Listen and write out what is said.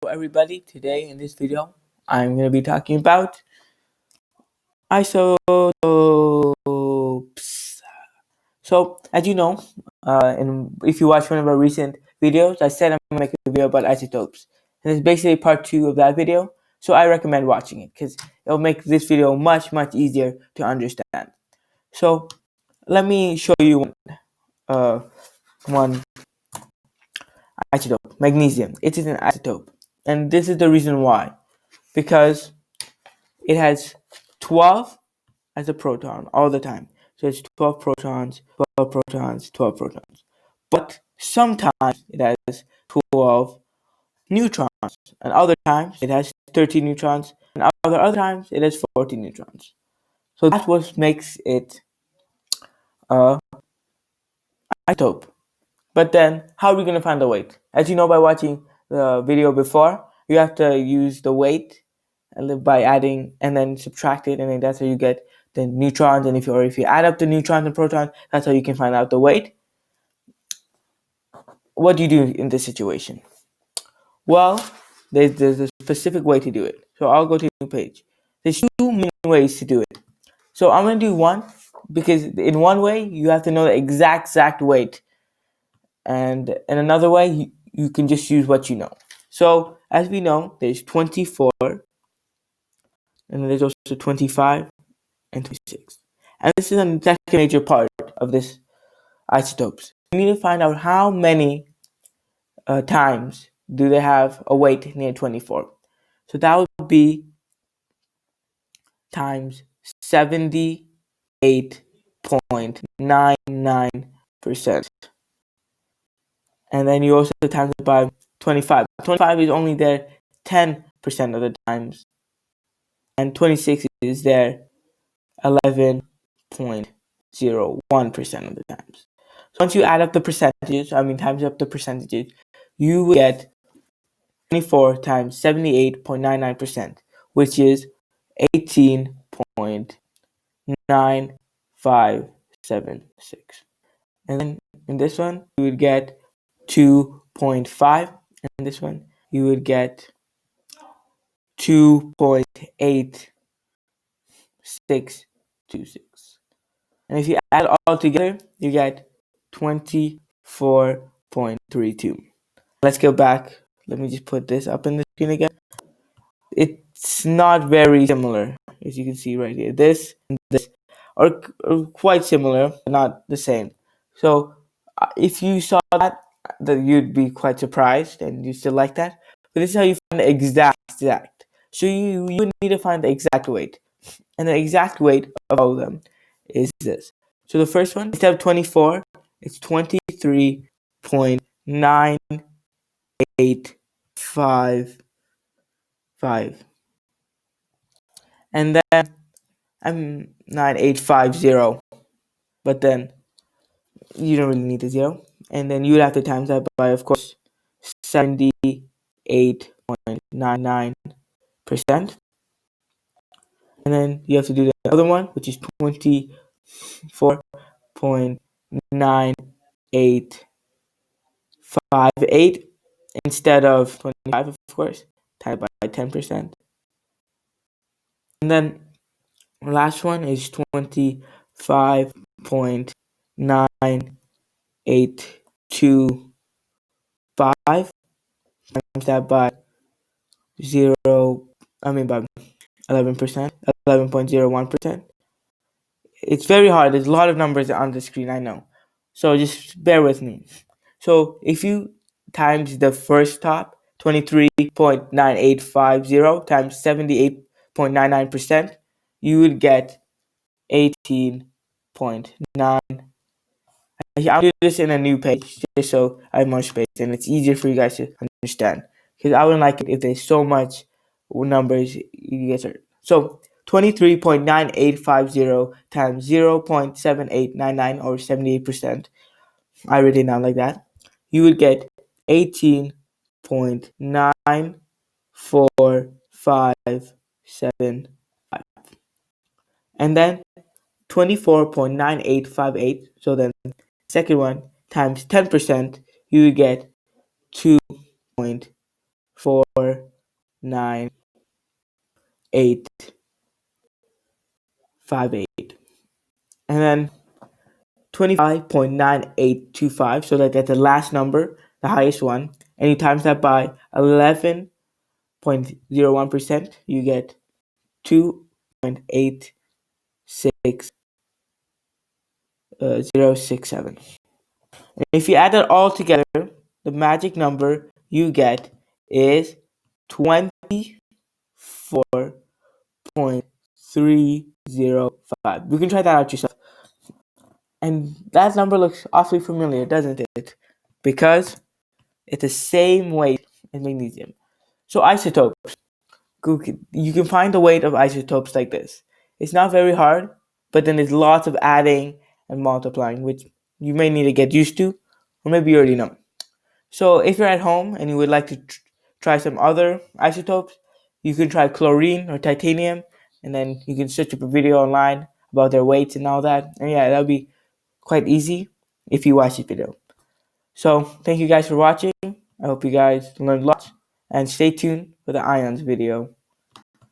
Hello everybody, today in this video I'm going to be talking about isotopes. So as you know, and if you watch one of our recent videos, I said I'm going to make a video about isotopes, and it's basically part 2 of that video. So I recommend watching it because it'll make this video much easier to understand. So let me show you one isotope, magnesium. It is an isotope, and this is the reason why, because it has 12 as a proton all the time. So it's 12 protons, 12 protons, 12 protons. But sometimes it has 12 neutrons, and other times it has 13 neutrons, and other times it has 14 neutrons. So that's what makes it a isotope. But then, how are we going to find the weight? As you know by watching the video before, you have to use the weight and by adding and then subtract it, and then that's how you get the neutrons. And if you add up the neutrons and protons, that's how you can find out the weight. What do you do in this situation? Well, there's a specific way to do it. So I'll go to a new page. There's two main ways to do it. So I'm going to do one, because in one way you have to know the exact weight, and in another way you can just use what you know. So as we know, there's 24, and there's also 25 and 26. And this is the second major part of this isotopes. We need to find out how many times do they have a weight near 24. So that would be times 78.99%. And then you also times it by 25. 25 is only there 10% of the times, and 26 is there 11.01% of the times. So once you add up the percentages, times up the percentages, you will get 24 times 78.99%, which is 18.9576. And then in this one, you would get 2.5, and in this one, you would get 2.8626. And if you add it all together, you get 24.32. Let's go back. Let me just put this up in the screen again. It's not very similar, as you can see right here. This and this are quite similar, but not the same. So if you saw that you'd be quite surprised, and you still like that. But this is how you find the exact. So you would need to find the exact weight. And the exact weight of all of them is this. So the first one, instead of 24, it's 23.9855. And then I'm 9850. But then you don't really need the 0. And then you would have to times that by, of course, 78.99%. And then you have to do the other one, which is 24.9858 instead of 25, of course, times by 10%. And then the last one is 25.9825 times that by 11%, 11.01%. It's very hard. There's a lot of numbers on the screen, I know. So just bear with me. So if you times the first top, 23.9850 times 78.99%, you would get 18.9. I'll do this in a new page just so I have more space and it's easier for you guys to understand. Because I wouldn't like it if there's so much numbers you guys are. So 23.9850 times 0.7899, or 78%. I write it down like that. You would get 18.94575. And then 24.9858. So then second one times 10%, you would get 2.4 4, 9, 8, 5, 8. And then 25.9825, so that's the last number, the highest one, and you times that by 11.01%, you get 2.86067. And if you add that all together, the magic number you get is 24.305. You can try that out yourself. And that number looks awfully familiar, doesn't it? Because it's the same weight as magnesium. So isotopes. You can find the weight of isotopes like this. It's not very hard, but then there's lots of adding and multiplying, which you may need to get used to, or maybe you already know. So if you're at home and you would like to try some other isotopes, you can try chlorine or titanium, and then you can search up a video online about their weights and all that. And yeah, that'll be quite easy if you watch this video. So thank you guys for watching. I hope you guys learned lots, and stay tuned for the ions video.